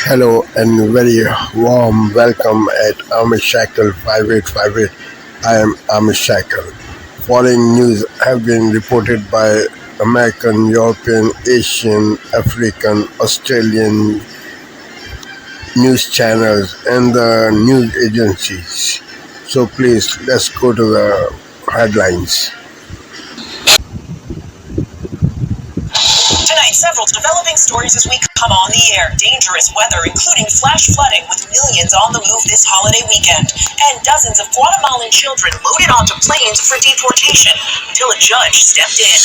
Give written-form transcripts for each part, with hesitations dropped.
Hello and very warm welcome at Amish Shackle 5858. I am Amish Shackle. Following news have been reported by American, European, Asian, African, Australian news channels and the news agencies. So please let's go to the headlines. Tonight, several developing stories as we come on the air. Dangerous weather, including flash flooding with millions on the move this holiday weekend. And dozens of Guatemalan children loaded onto planes for deportation until a judge stepped in.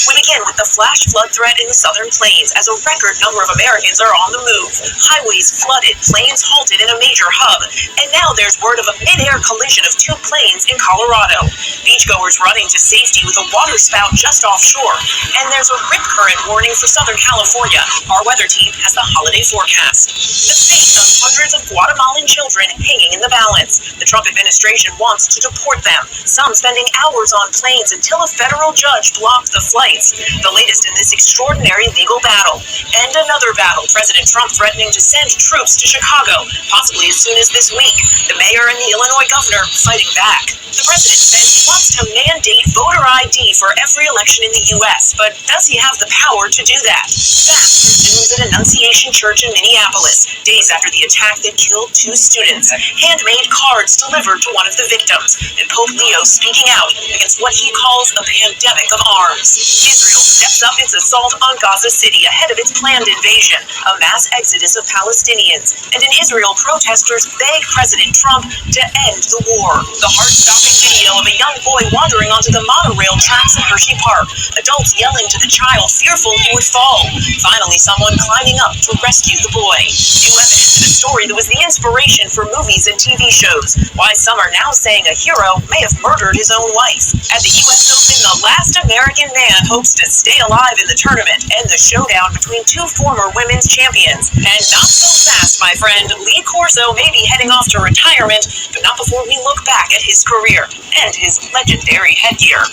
We begin with the flash flood threat in the southern plains as a record number of Americans are on the move. Highways flooded, planes halted in a major hub. And now there's word of a mid-air collision of two planes in Colorado. Beachgoers running to safety with a water spout just offshore. And there's a rip current warning for Southern California. Our weather team has the holiday forecast. The state of hundreds of Guatemalan children hanging in the balance. The Trump administration wants to deport them, some spending hours on planes until a federal judge blocked the flights. The latest in this extraordinary legal battle. And another battle, President Trump threatening to send troops to Chicago, possibly as soon as this week. The mayor and the Illinois governor fighting back. The president says he wants to mandate voter ID for every election in the U.S., but does he have the power to do that? That resumes at Annunciation Church in Minneapolis, days after the attack that killed two students. Handmade cards delivered to one of the victims, and Pope Leo speaking out against what he calls a pandemic of arms. Israel steps up its assault on Gaza City ahead of its planned invasion, a mass exodus of Palestinians, and in Israel, protesters beg President Trump to end the war. The heart-stopping video of a young boy wandering onto the monorail tracks in Hershey Park, adults yelling to the child, fearful he would fall. Finally, someone climbing up to rescue the boy. New evidence in a story that was the inspiration for movies and TV shows. Why some are now saying a hero may have murdered his own wife. At the U.S. Open, the last American man hopes to stay alive in the tournament and the showdown between two former women's champions. And not so fast, my friend. Lee Corso may be heading off to retirement, but not before we look back at his career and his legendary headgear.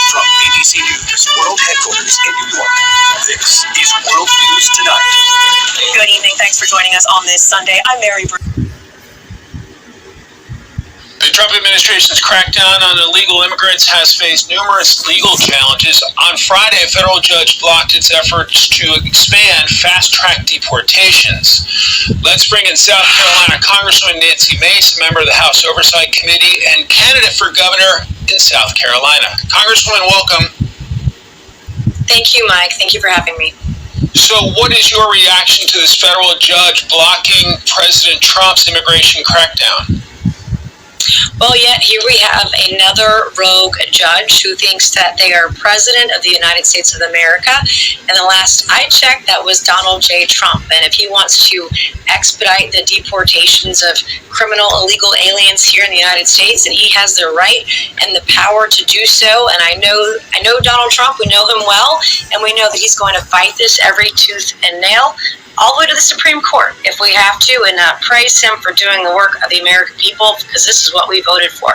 From BBC News World Headquarters in New York, this is World News Tonight. Good evening. Thanks for joining us on this Sunday. I'm Mary Bruce. The Trump administration's crackdown on illegal immigrants has faced numerous legal challenges. On Friday, a federal judge blocked its efforts to expand fast-track deportations. Let's bring in South Carolina Congresswoman Nancy Mace, a member of the House Oversight Committee and candidate for governor in South Carolina. Congresswoman, welcome. Thank you, Mike. Thank you for having me. So what is your reaction to this federal judge blocking President Trump's immigration crackdown? Well, yet here we have another rogue judge who thinks that they are president of the United States of America. And the last I checked, that was Donald J. Trump. And if he wants to expedite the deportations of criminal illegal aliens here in the United States, and he has the right and the power to do so. And I know Donald Trump, we know him well, and we know that he's going to fight this every tooth and nail, all the way to the Supreme Court if we have to, and praise him for doing the work of the American people, because this is what we voted for.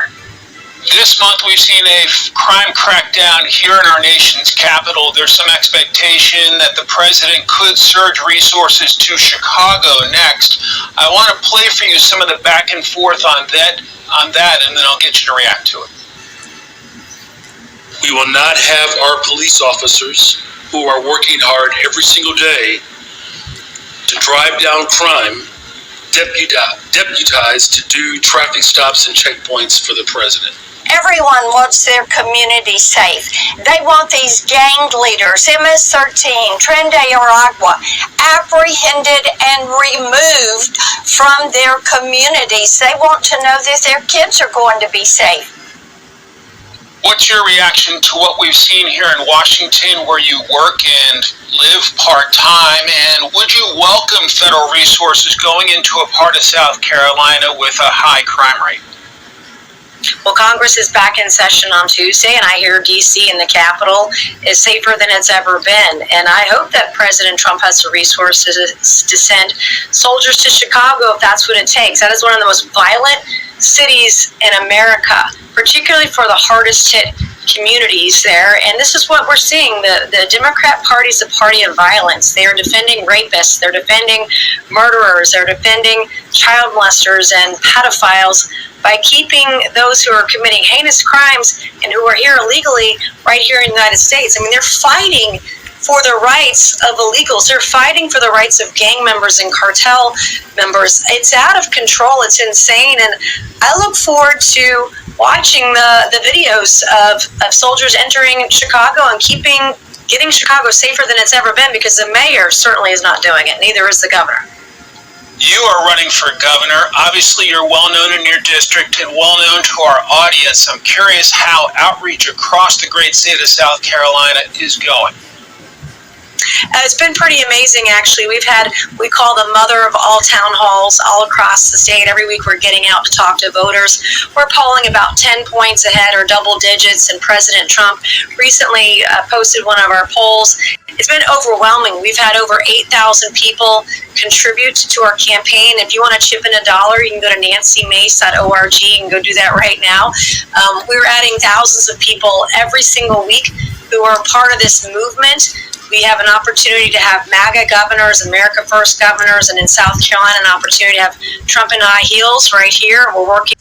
This month we've seen a crime crackdown here in our nation's capital. There's some expectation that the president could surge resources to Chicago next. I want to play for you some of the back and forth on that, and then I'll get you to react to it. We will not have our police officers who are working hard every single day to drive down crime, deputized to do traffic stops and checkpoints for the president. Everyone wants their community safe. They want these gang leaders, MS-13, Tren de Aragua, apprehended and removed from their communities. They want to know that their kids are going to be safe. What's your reaction to what we've seen here in Washington, where you work and live part-time, and would you welcome federal resources going into a part of South Carolina with a high crime rate? Well, Congress is back in session on Tuesday, and I hear D.C. and the Capitol is safer than it's ever been. And I hope that President Trump has the resources to send soldiers to Chicago if that's what it takes. That is one of the most violent cities in America, particularly for the hardest hit communities there. And this is what we're seeing. The Democrat Party is a party of violence. They are defending rapists, they're defending murderers, they're defending child molesters and pedophiles by keeping those who are committing heinous crimes and who are here illegally right here in the United States. I mean, they're fighting for the rights of illegals. They're fighting for the rights of gang members and cartel members. It's out of control. It's insane. And I look forward to watching the videos of soldiers entering Chicago and getting Chicago safer than it's ever been, because the mayor certainly is not doing it. Neither is the governor. You are running for governor. Obviously, you're well known in your district and well known to our audience. I'm curious how outreach across the great state of South Carolina is going. It's been pretty amazing, actually. We call the mother of all town halls all across the state. Every week we're getting out to talk to voters. We're polling about 10 points ahead or double digits, and President Trump recently posted one of our polls. It's been overwhelming. We've had over 8,000 people contribute to our campaign. If you want to chip in $1, you can go to nancymace.org. You can go do that right now. We're adding thousands of people every single week who are part of this movement. We have an opportunity to have MAGA governors, America First governors, and in South Carolina, an opportunity to have Trump in high heels right here. We're working.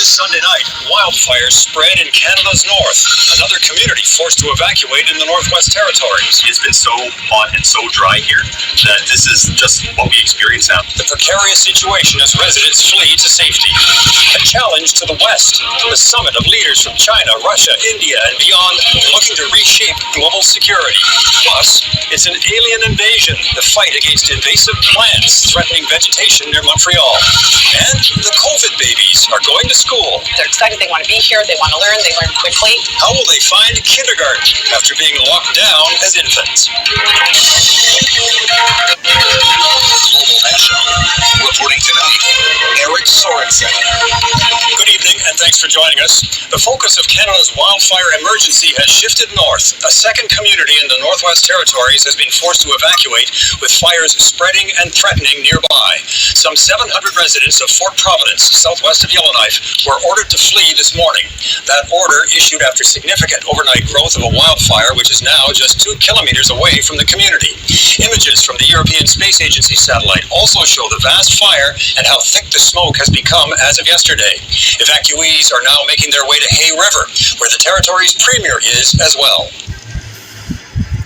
Sunday night, wildfires spread in Canada's north. Another community forced to evacuate in the Northwest Territories. It's been so hot and so dry here that this is just what we experience now. The precarious situation as residents flee to safety. A challenge to the West. The summit of leaders from China, Russia, India, and beyond looking to reshape global security. Plus, it's an alien invasion. The fight against invasive plants threatening vegetation near Montreal. And the COVID babies are going to school. They're excited, they want to be here, they want to learn, they learn quickly. How will they find kindergarten after being locked down as infants? Global National. Reporting tonight, Eric Sorensen. Good evening, and thanks for joining us. The focus of Canada's wildfire emergency has shifted north. A second community in the Northwest Territories has been forced to evacuate, with fires spreading and threatening nearby. Some 700 residents of Fort Providence, southwest of Yellowknife, were ordered to flee this morning. That order issued after significant overnight growth of a wildfire, which is now just 2 kilometers away from the community. Images from the European Space Agency satellite also show the vast fire and how thick the smoke has become as of yesterday. Evacuees are now making their way to Hay River, where the territory's premier is as well.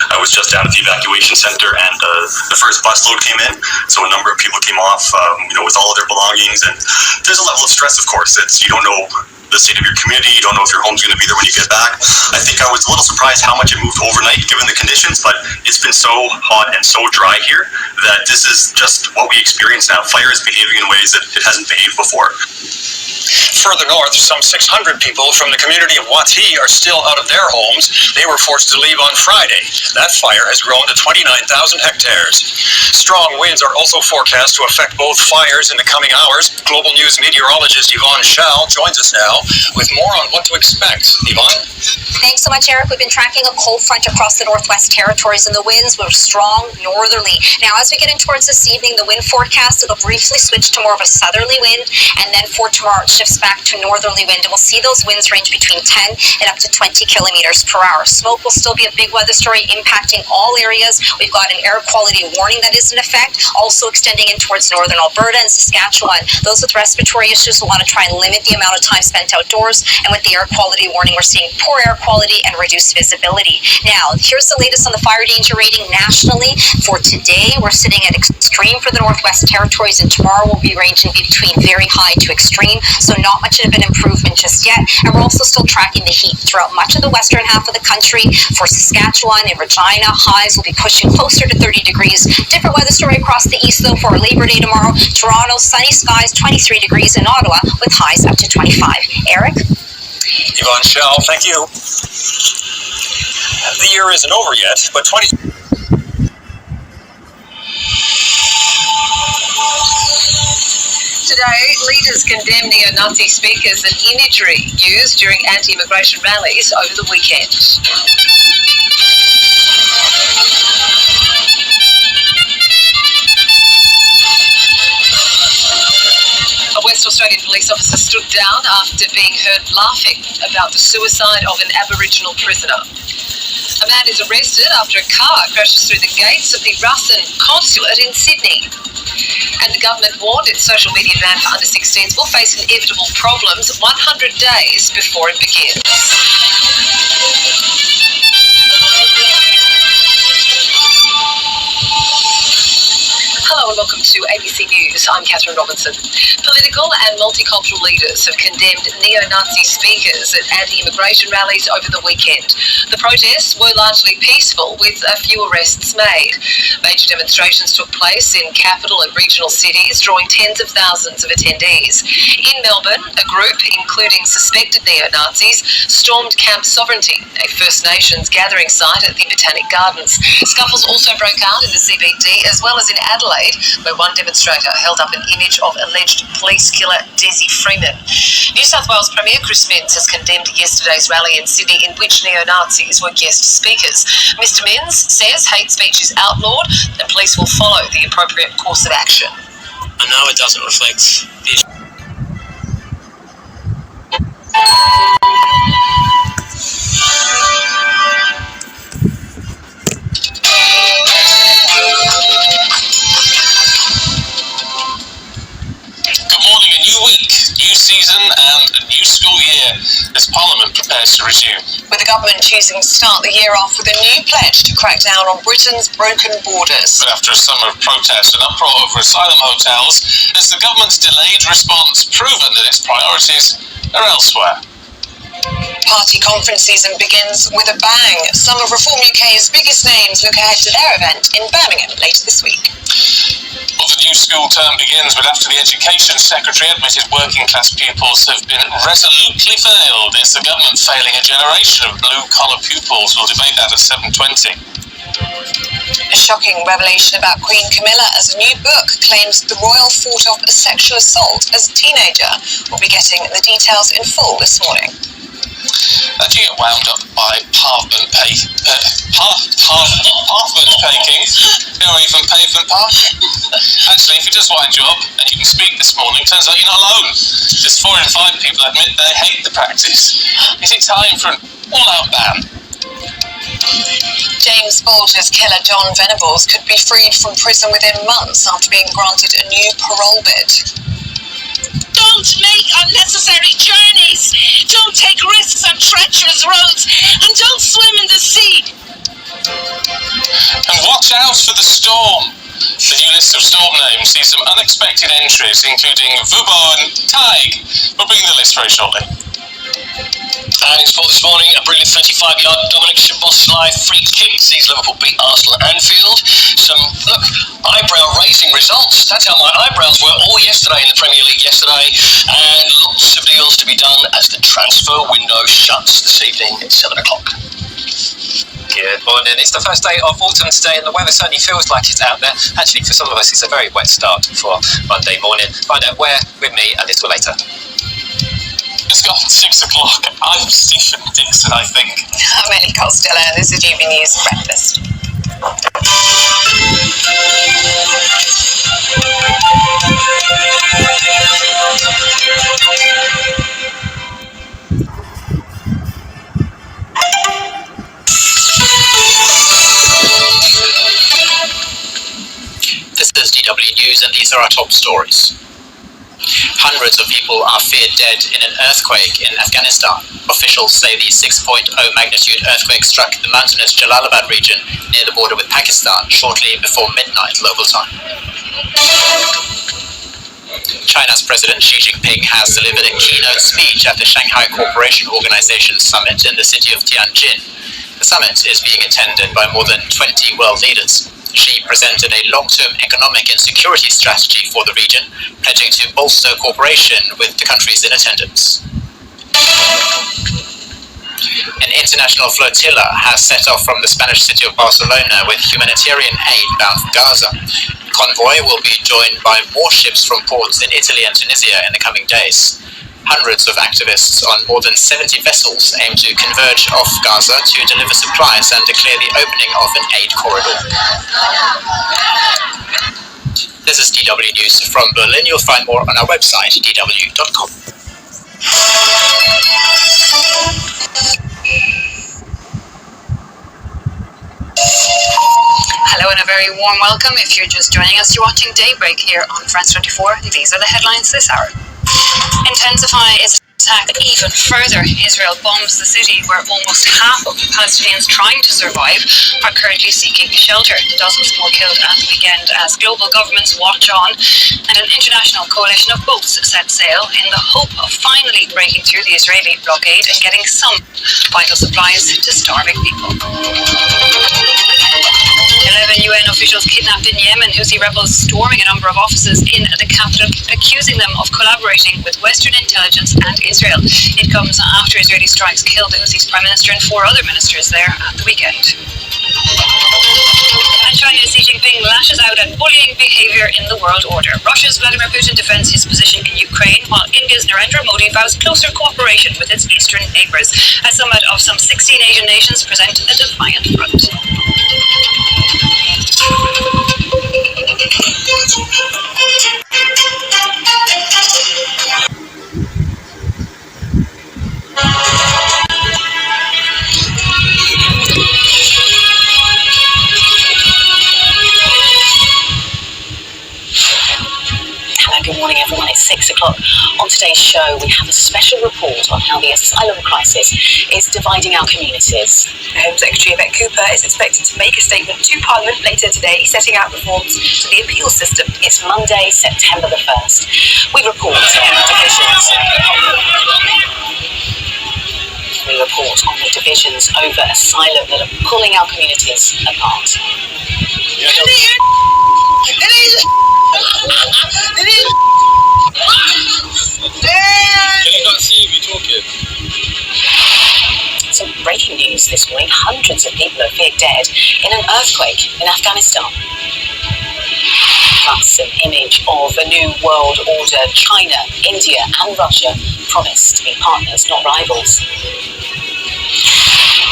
I was just down at the evacuation center, and the first busload came in, so a number of people came off, with all of their belongings, and there's a level of stress, of course. You don't know the state of your community, you don't know if your home's going to be there when you get back. I think I was a little surprised how much it moved overnight, given the conditions, but it's been so hot and so dry here that this is just what we experience now. Fire is behaving in ways that it hasn't behaved before. Further north, some 600 people from the community of Wati are still out of their homes. They were forced to leave on Friday. That fire has grown to 29,000 hectares. Strong winds are also forecast to affect both fires in the coming hours. Global News meteorologist Yvonne Schall joins us now with more on what to expect. Yvonne? Thanks so much, Eric. We've been tracking a cold front across the Northwest Territories, and the winds were strong northerly. Now, as we get in towards this evening, the wind forecast, it'll briefly switch to more of a southerly wind, and then for tomorrow, it shifts back to northerly wind, and we'll see those winds range between 10 and up to 20 kilometers per hour. Smoke will still be a big weather story impacting all areas. We've got an air quality warning that is in effect, also extending in towards northern Alberta and Saskatchewan. Those with respiratory issues will want to try and limit the amount of time spent outdoors, and with the air quality warning, we're seeing poor air quality and reduced visibility. Now, here's the latest on the fire danger rating nationally. For today, we're sitting at extreme for the Northwest Territories, and tomorrow will be ranging between very high to extreme. so not much of an improvement just yet. And we're also still tracking the heat throughout much of the western half of the country. For Saskatchewan and Regina, highs will be pushing closer to 30 degrees. Different weather story across the east, though, for our Labor Day tomorrow. Toronto, sunny skies, 23 degrees. In Ottawa, with highs up to 25. Eric? Yvonne Shell, thank you. The year isn't over yet, but Today, leaders condemn neo-Nazi speakers and imagery used during anti-immigration rallies over the weekend. A West Australian police officer stood down after being heard laughing about the suicide of an Aboriginal prisoner. A man is arrested after a car crashes through the gates of the Russin consulate in Sydney. And the government warned its social media ban for under-16s will face inevitable problems 100 days before it begins. Hello and welcome to ABC News. I'm Catherine Robinson. Political and multicultural leaders have condemned neo-Nazi speakers at anti-immigration rallies over the weekend. The protests were largely peaceful, with a few arrests made. Major demonstrations took place in capital and regional cities, drawing tens of thousands of attendees. In Melbourne, a group, including suspected neo-Nazis, stormed Camp Sovereignty, a First Nations gathering site at the Botanic Gardens. Scuffles also broke out in the CBD, as well as in Adelaide, where one demonstrator held up an image of alleged police killer Desi Freeman. New South Wales Premier Chris Minns has condemned yesterday's rally in Sydney, in which neo-Nazis were guest speakers. Mr Minns says hate speech is outlawed and police will follow the appropriate course of action. I know it doesn't reflect the issue. New season and a new school year as Parliament prepares to resume. With the government choosing to start the year off with a new pledge to crack down on Britain's broken borders. But after a summer of protests and uproar over asylum hotels, has the government's delayed response proven that its priorities are elsewhere? Party conference season begins with a bang. Some of Reform UK's biggest names look ahead to their event in Birmingham later this week. Well, the new school term begins, but after the Education Secretary admitted working-class pupils have been resolutely failed, is the government failing a generation of blue-collar pupils? We'll debate that at 7:20. A shocking revelation about Queen Camilla as a new book claims the royal fought off a sexual assault as a teenager. We'll be getting the details in full this morning. That you get wound up by pavement taking, or even pavement parking. Actually, if you just wind you up and you can speak this morning, turns out you're not alone. Just 4 in 5 people admit they hate the practice. Is it time for an all-out ban? James Bulger's killer John Venables could be freed from prison within months after being granted a new parole bid. Don't make unnecessary journeys. Don't take risks on treacherous roads. And don't swim in the sea. And watch out for the storm. The new list of storm names sees some unexpected entries, including Vubo and Taig. We'll bring the list very shortly. And in sport this morning, a brilliant 35-yard Dominic Szoboszlai free kick sees Liverpool beat Arsenal at Anfield. Some, eyebrow-raising results. That's how my eyebrows were all yesterday in the Premier League yesterday. And lots of deals to be done as the transfer window shuts this evening at 7 o'clock. Good morning. It's the first day of autumn today and the weather certainly feels like it's out there. Actually, for some of us, it's a very wet start for Monday morning. Find out where with me a little later. It's got 6 o'clock. I'm Stephen Dixon, I think. I'm Ellie Costello. This is GB News Breakfast. This is DW News and these are our top stories. Hundreds of people are feared dead in an earthquake in Afghanistan. Officials say the 6.0 magnitude earthquake struck the mountainous Jalalabad region near the border with Pakistan shortly before midnight local time. China's President Xi Jinping has delivered a keynote speech at the Shanghai Cooperation Organization Summit in the city of Tianjin. The summit is being attended by more than 20 world leaders. Xi presented a long-term economic and security strategy for the region, pledging to bolster cooperation with the countries in attendance. An international flotilla has set off from the Spanish city of Barcelona with humanitarian aid bound for Gaza. The convoy will be joined by more ships from ports in Italy and Tunisia in the coming days. Hundreds of activists on more than 70 vessels aim to converge off Gaza to deliver supplies and declare the opening of an aid corridor. This is DW News from Berlin. You'll find more on our website, dw.com. Hello and a very warm welcome. If you're just joining us, you're watching Daybreak here on France 24. These are the headlines this hour. Intensify its attack even further. Israel bombs the city where almost half of the Palestinians trying to survive are currently seeking shelter. Dozens more killed at the weekend as global governments watch on, and an international coalition of boats set sail in the hope of finally breaking through the Israeli blockade and getting some vital supplies to starving people. 11 UN officials kidnapped in Yemen, Houthi rebels storming a number of offices in the capital, accusing them of collaborating with Western intelligence and Israel. It comes after Israeli strikes killed the Houthis' prime minister and 4 other ministers there at the weekend. And China's Xi Jinping lashes out at bullying behavior in the world order. Russia's Vladimir Putin defends his position in Ukraine, while India's Narendra Modi vows closer cooperation with its eastern neighbours. A summit of some 16 Asian nations present a defiant front. Good morning, everyone. It's 6 o'clock. On today's show, we have a special report on how the asylum crisis is dividing our communities. Home Secretary Yvette Cooper is expected to make a statement to Parliament later today, setting out reforms to the appeals system. It's Monday, September the 1st. We report on the divisions over asylum that are pulling our communities apart. Some breaking news this morning. Hundreds of people are feared dead in an earthquake in Afghanistan. Plus, an image of a new world order. China, India and Russia promise to be partners, not rivals.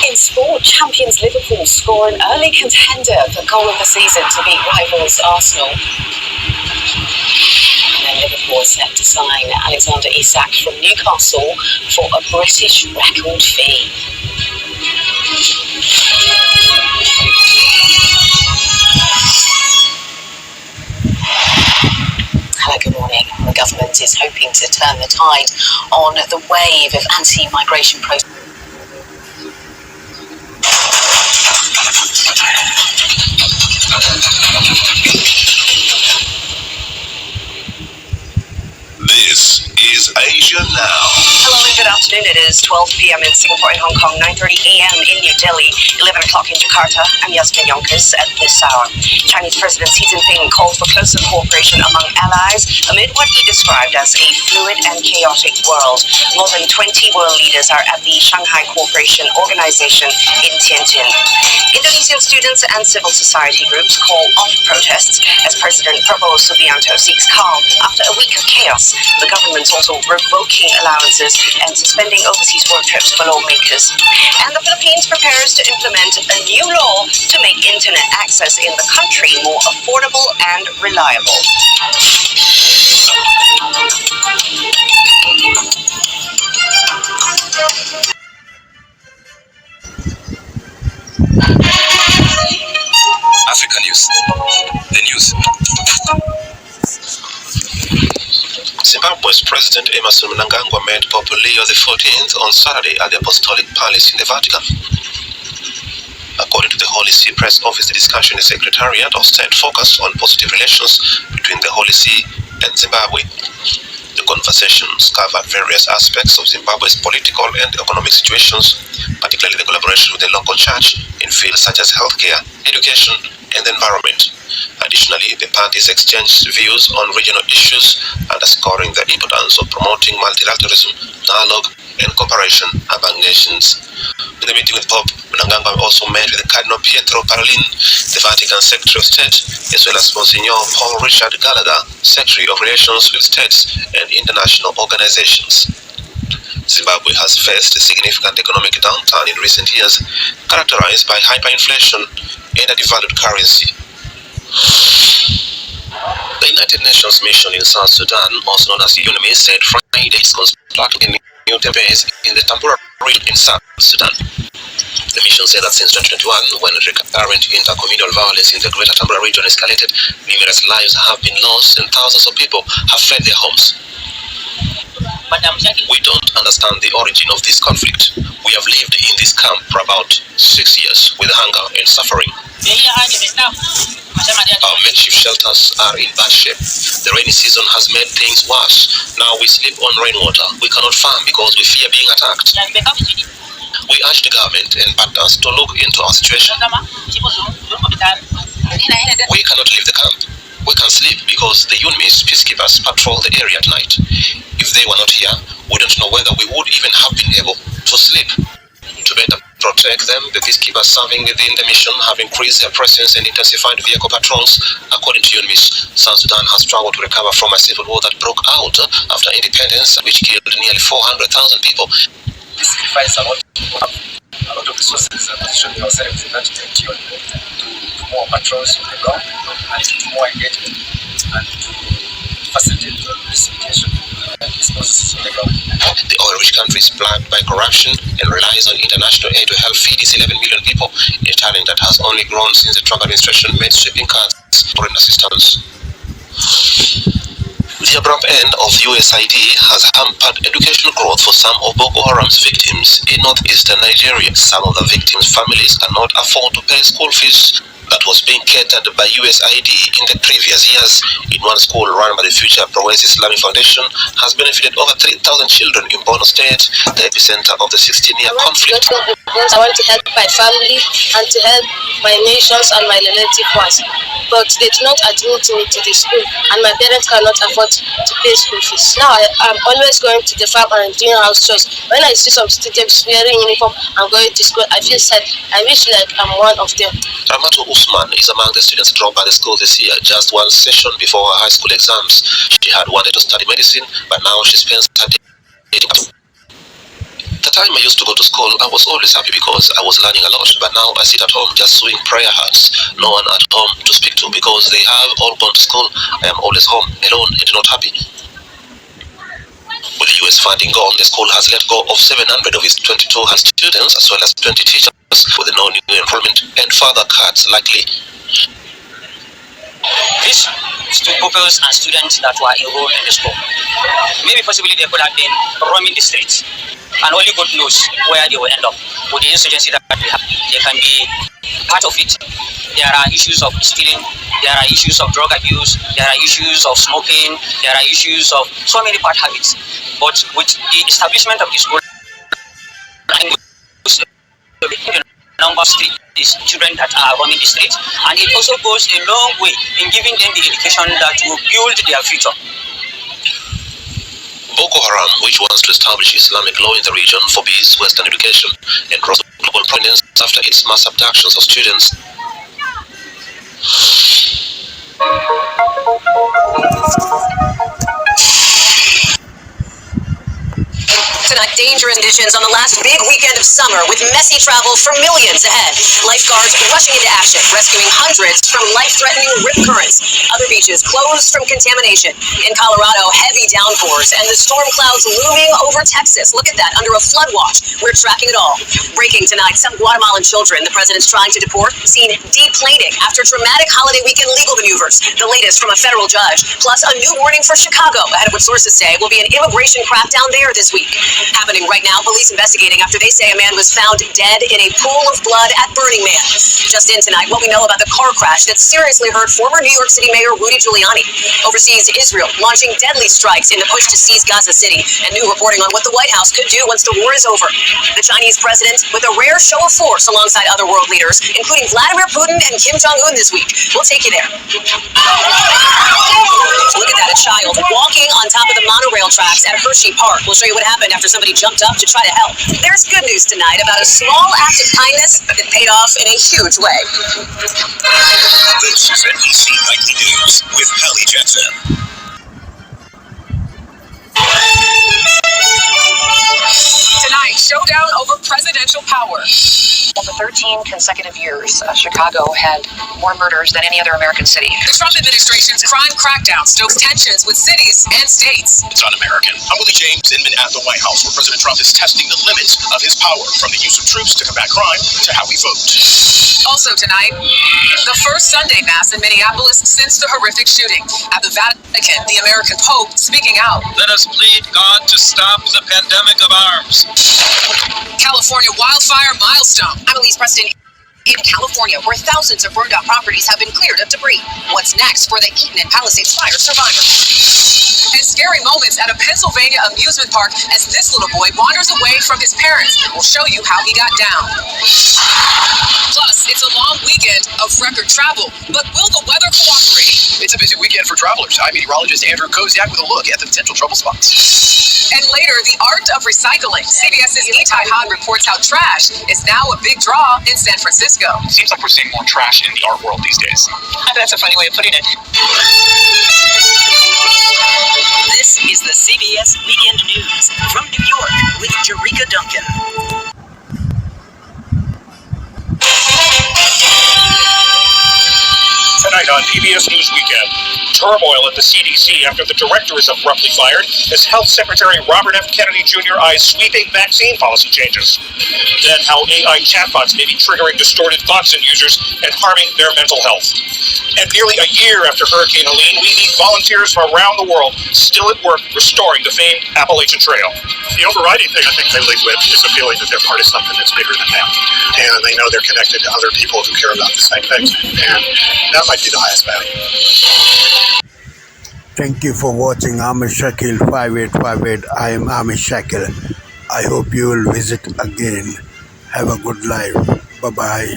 In sport, champions Liverpool score an early contender for goal of the season to beat rivals Arsenal. And then Liverpool is set to sign Alexander Isak from Newcastle for a British record fee. Hello, good morning. The government is hoping to turn the tide on the wave of anti-migration protests. This is Asia Now. Hello and good afternoon. It is 12 p.m. in Singapore and Hong Kong, 9:30 a.m. in New Delhi, 11 o'clock in Jakarta. I'm Yasmin Yonkers at this hour. Chinese President Xi Jinping called for closer cooperation among allies amid what he described as a fluid and chaotic world. More than 20 world leaders are at the Shanghai Cooperation Organization in Tianjin. Indonesian students and civil society groups call off protests as President Prabowo Subianto seeks calm after a week of chaos. The government's also revoking allowances and suspending overseas work trips for lawmakers. And the Philippines prepares to implement a new law to make internet access in the country more affordable and reliable. Africa News. The news. Zimbabwe's President Emmerson Mnangagwa met Pope Leo XIV on Saturday at the Apostolic Palace in the Vatican. According to the Holy See Press Office, the discussion in the Secretariat of State focused on positive relations between the Holy See and Zimbabwe. The conversations covered various aspects of Zimbabwe's political and economic situations, particularly the collaboration with the local church in fields such as healthcare, education, and the environment. Additionally, the parties exchanged views on regional issues, underscoring the importance of promoting multilateralism, dialogue, and cooperation among nations. In the meeting with Pope, Mnangagwa also met with Cardinal Pietro Parolin, the Vatican Secretary of State, as well as Monsignor Paul Richard Gallagher, Secretary of Relations with States and International Organizations. Zimbabwe has faced a significant economic downturn in recent years, characterized by hyperinflation and a devalued currency. The United Nations mission in South Sudan, also known as UNMISS, said Friday is constructing a new base in the Tambura region in South Sudan. The mission said that since 2021, when recurrent intercommunal violence in the Greater Tambura region escalated, numerous lives have been lost and thousands of people have fled their homes. We don't understand the origin of this conflict. We have lived in this camp for about 6 years with hunger and suffering. Our makeshift shelters are in bad shape. The rainy season has made things worse. Now we sleep on rainwater. We cannot farm because we fear being attacked. We urge the government and partners to look into our situation. We cannot leave the camp. We can sleep because the UNMISS peacekeepers patrol the area at night. If they were not here, we don't know whether we would even have been able to sleep. To better protect them, the peacekeepers serving within the mission have increased their presence and intensified vehicle patrols. According to UNMISS, South Sudan has struggled to recover from a civil war that broke out after independence, which killed nearly 400,000 people. We sacrifice a lot of resources and positioning ourselves in that direction to more patrols on the ground and to do more engagement and to facilitate the precipitation of these processes on the ground. The oil-rich country is plagued by corruption and relies on international aid to help feed its 11 million people, a challenge that has only grown since the Trump administration made sweeping cuts for foreign assistance. The abrupt end of USAID has hampered educational growth for some of Boko Haram's victims in northeastern Nigeria. Some of the victims' families cannot afford to pay school fees that was being catered by USAID in the previous years. In one school run by the Future Progress Islamic Foundation has benefited over 3,000 children in Borno State, the epicenter of the 16-year conflict. I want to help my family and to help my nations and my relative ones, but they do not admit me to the school, and my parents cannot afford to pay school fees. Now I'm always going to the farm and doing house chores. When I see some students wearing uniform and going to school, I feel sad. I wish like I'm one of them. Ramatu Usman is among the students dropped by the school this year, just one session before her high school exams. She had wanted to study medicine, but now she spends her day. The time I used to go to school, I was always happy because I was learning a lot, but now I sit at home just sewing prayer hats. No one at home to speak to because they have all gone to school. I am always home, alone and not happy. With the US funding gone, the school has let go of 700 of its 22 students as well as 20 teachers with no new enrollment and further cuts likely. These pupils and students that were enrolled in the school, maybe possibly they could have been roaming the streets, and only God knows where they will end up. With the insurgency that we have, they can be part of it. There are issues of stealing, there are issues of drug abuse, there are issues of smoking, there are issues of so many bad habits. But with the establishment of the school, number of these children that are roaming the streets, and it also goes a long way in giving them the education that will build their future. Boko Haram, which wants to establish Islamic law in the region, forbids Western education and rose to global prominence after its mass abductions of students. Tonight, dangerous conditions on the last big weekend of summer with messy travel for millions ahead. Lifeguards rushing into action, rescuing hundreds from life-threatening rip currents. Other beaches closed from contamination. In Colorado, heavy downpours and the storm clouds looming over Texas. Look at that, under a flood watch. We're tracking it all. Breaking tonight, some Guatemalan children the president's trying to deport seen deplaning after dramatic holiday weekend legal maneuvers. The latest from a federal judge, plus a new warning for Chicago ahead of what sources say will be an immigration crackdown there this week. happening right now. Police investigating after they say a man was found dead in a pool of blood at Burning Man. Just in tonight, what we know about the car crash that seriously hurt former New York City Mayor Rudy Giuliani. Overseas, Israel launching deadly strikes in the push to seize Gaza City, and new reporting on what the White House could do once the war is over. The Chinese president with a rare show of force alongside other world leaders, including Vladimir Putin and Kim Jong-un this week. We'll take you there. Look at that, a child walking on top of the monorail tracks at Hershey Park. We'll show you what happened after somebody jumped up to try to help. There's good news tonight about a small act of kindness that paid off in a huge way. This is NBC Nightly News with Hallie Jensen. Tonight, showdown over presidential power. For 13 consecutive years, Chicago had more murders than any other American city. The Trump administration's crime crackdown stokes tensions with cities and states. It's un-American. I'm Willie James Inman at the White House, where President Trump is testing the limits of his power, from the use of troops to combat crime to how we vote. Also tonight, the first Sunday Mass in Minneapolis since the horrific shooting. At the Vatican, the American Pope speaking out. Let us plead God to stop the pandemic of arms. California wildfire milestone. I'm Elise Preston in California, where thousands of burned out properties have been cleared of debris. What's next for the Eaton and Palisades fire survivors? And scary moments at a Pennsylvania amusement park as this little boy wanders away from his parents. We'll show you how he got down. Plus, it's a long weekend of record travel, but will the weather cooperate? It's a busy weekend for travelers. I'm meteorologist Andrew Koziak with a look at the potential trouble spots. And later, the art of recycling. CBS's Itai Han reports how trash is now a big draw in San Francisco. Seems like we're seeing more trash in the art world these days. That's a funny way of putting it. This is the CBS Weekend News from New York with Jerika Duncan. Tonight on PBS News Weekend, turmoil at the CDC after the director is abruptly fired as Health Secretary Robert F. Kennedy Jr. eyes sweeping vaccine policy changes. Then how AI chatbots may be triggering distorted thoughts in users and harming their mental health. And nearly a year after Hurricane Helene, we meet volunteers from around the world still at work restoring the famed Appalachian Trail. The overriding thing I think they lead with is the feeling that they're part of something that's bigger than them. And they know they're connected to other people who care about the same things. And that might be the highest value. Thank you for watching Amish Shakil 5858. I am Amish Shakil. I hope you will visit again. Have a good life. Bye-bye.